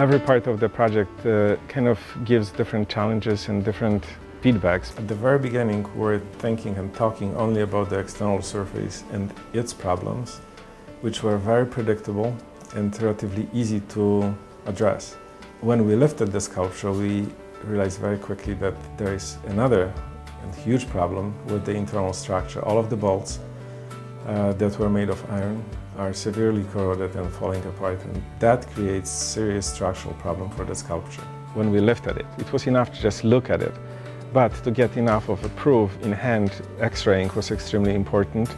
Every part of the project kind of gives different challenges and different feedbacks. At the very beginning, we're thinking and talking only about the external surface and its problems, which were very predictable and relatively easy to address. When we lifted the sculpture, we realized very quickly that there is another and huge problem with the internal structure. All of the bolts that were made of iron are severely corroded and falling apart, and that creates serious structural problem for the sculpture. When we lifted it, it was enough to just look at it, but to get enough of a proof in hand, X-raying was extremely important,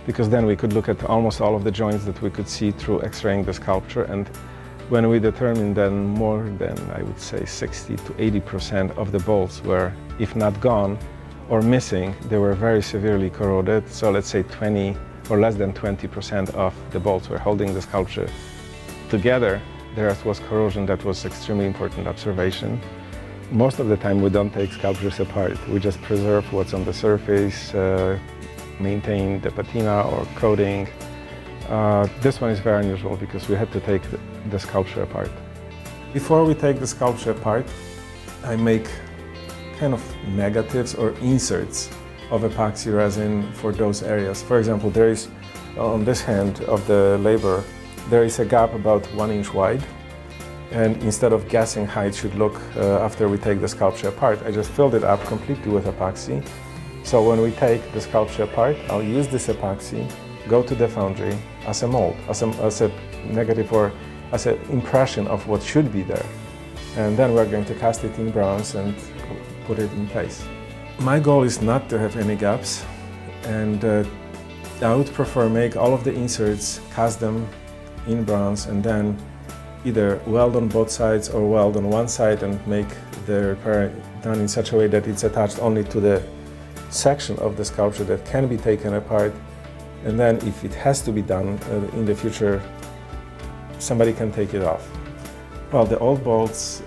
because then we could look at almost all of the joints that we could see through X-raying the sculpture. And when we determined then more than, I would say, 60 to 80% of the bolts were, if not gone or missing, they were very severely corroded. So let's say 20 or less than 20% of the bolts were holding the sculpture together. There was corrosion. That was extremely important observation. Most of the time we don't take sculptures apart. We just preserve what's on the surface, maintain the patina or coating. This one is very unusual because we had to take the sculpture apart. Before we take the sculpture apart, I make kind of negatives or inserts of epoxy resin for those areas. For example, there is, on this hand of the labor, there is a gap about 1 inch wide. And instead of guessing how it should look after we take the sculpture apart, I just filled it up completely with epoxy. So when we take the sculpture apart, I'll use this epoxy, go to the foundry as a mold, as a negative or as an impression of what should be there. And then we're going to cast it in bronze and put it in place. My goal is not to have any gaps, and I would prefer make all of the inserts, cast them in bronze, and then either weld on both sides or weld on one side and make the repair done in such a way that it's attached only to the section of the sculpture that can be taken apart. And then if it has to be done in the future, somebody can take it off. Well, the old bolts,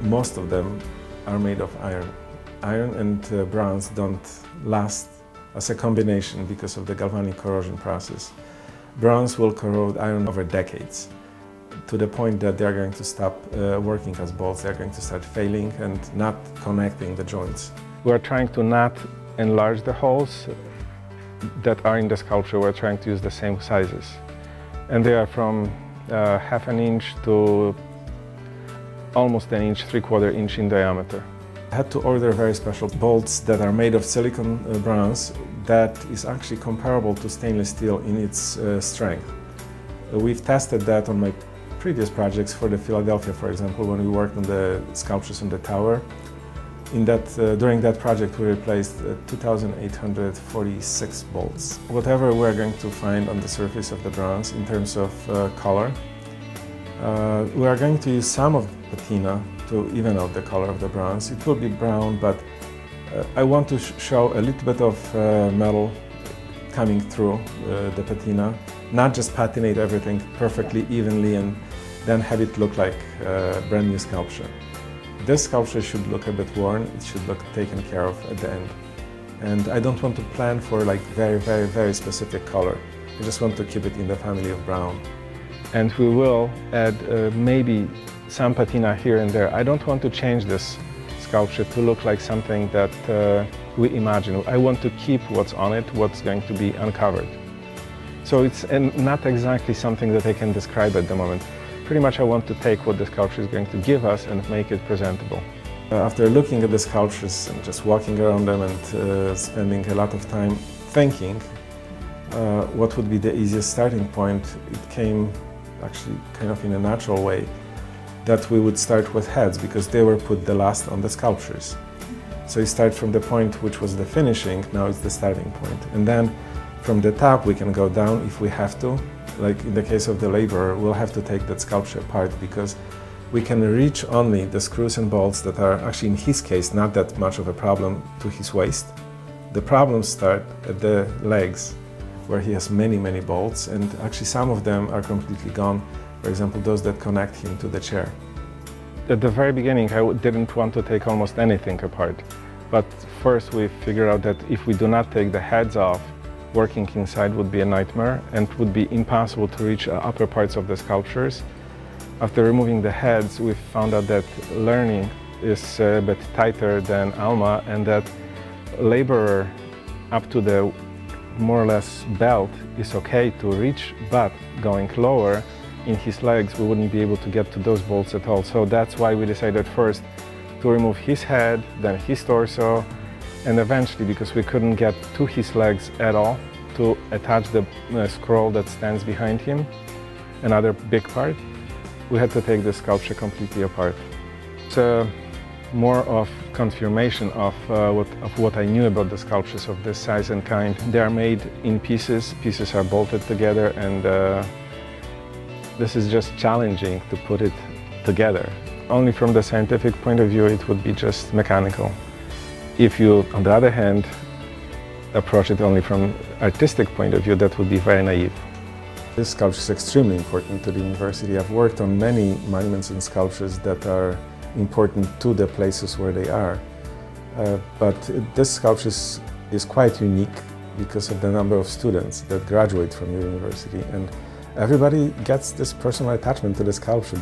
most of them are made of iron. Iron and bronze don't last as a combination because of the galvanic corrosion process. Bronze will corrode iron over decades, to the point that they're going to stop working as bolts. They're going to start failing and not connecting the joints. We're trying to not enlarge the holes that are in the sculpture. We're trying to use the same sizes. And they are from half an inch to almost an inch, 3/4 inch in diameter. I had to order very special bolts that are made of silicon bronze that is actually comparable to stainless steel in its strength. We've tested that on my previous projects for the Philadelphia, for example, when we worked on the sculptures on the tower. During that project, we replaced 2,846 bolts. Whatever we're going to find on the surface of the bronze in terms of color, we are going to use some of patina to even out the color of the bronze. It will be brown, but I want to show a little bit of metal coming through the patina, not just patinate everything perfectly evenly and then have it look like a brand new sculpture. This sculpture should look a bit worn. It should look taken care of at the end. And I don't want to plan for like very specific color. I just want to keep it in the family of brown. And we will add maybe some patina here and there. I don't want to change this sculpture to look like something that we imagine. I want to keep what's on it, what's going to be uncovered. So it's not exactly something that I can describe at the moment. Pretty much I want to take what the sculpture is going to give us and make it presentable. After looking at the sculptures and just walking around them and spending a lot of time thinking what would be the easiest starting point, it came actually kind of in a natural way that we would start with heads because they were put the last on the sculptures. So you start from the point which was the finishing, now it's the starting point. And then from the top we can go down if we have to. Like in the case of the laborer, we'll have to take that sculpture apart because we can reach only the screws and bolts that are actually, in his case, not that much of a problem to his waist. The problems start at the legs, where he has many bolts, and actually some of them are completely gone. For example, those that connect him to the chair. At the very beginning, I didn't want to take almost anything apart. But first we figured out that if we do not take the heads off, working inside would be a nightmare and would be impossible to reach upper parts of the sculptures. After removing the heads, we found out that learning is a bit tighter than Alma, and that laborer up to the more or less belt is okay to reach, but going lower in his legs we wouldn't be able to get to those bolts at all. So that's why we decided first to remove his head, then his torso, and eventually, because we couldn't get to his legs at all, to attach the scroll that stands behind him, another big part, we had to take the sculpture completely apart. It's more of confirmation of what I knew about the sculptures of this size and kind. They are made in pieces, pieces are bolted together, and this is just challenging to put it together. Only from the scientific point of view it would be just mechanical. If you, on the other hand, approach it only from artistic point of view, that would be very naive. This sculpture is extremely important to the university. I've worked on many monuments and sculptures that are important to the places where they are. But this sculpture is quite unique because of the number of students that graduate from your university, and everybody gets this personal attachment to the sculpture.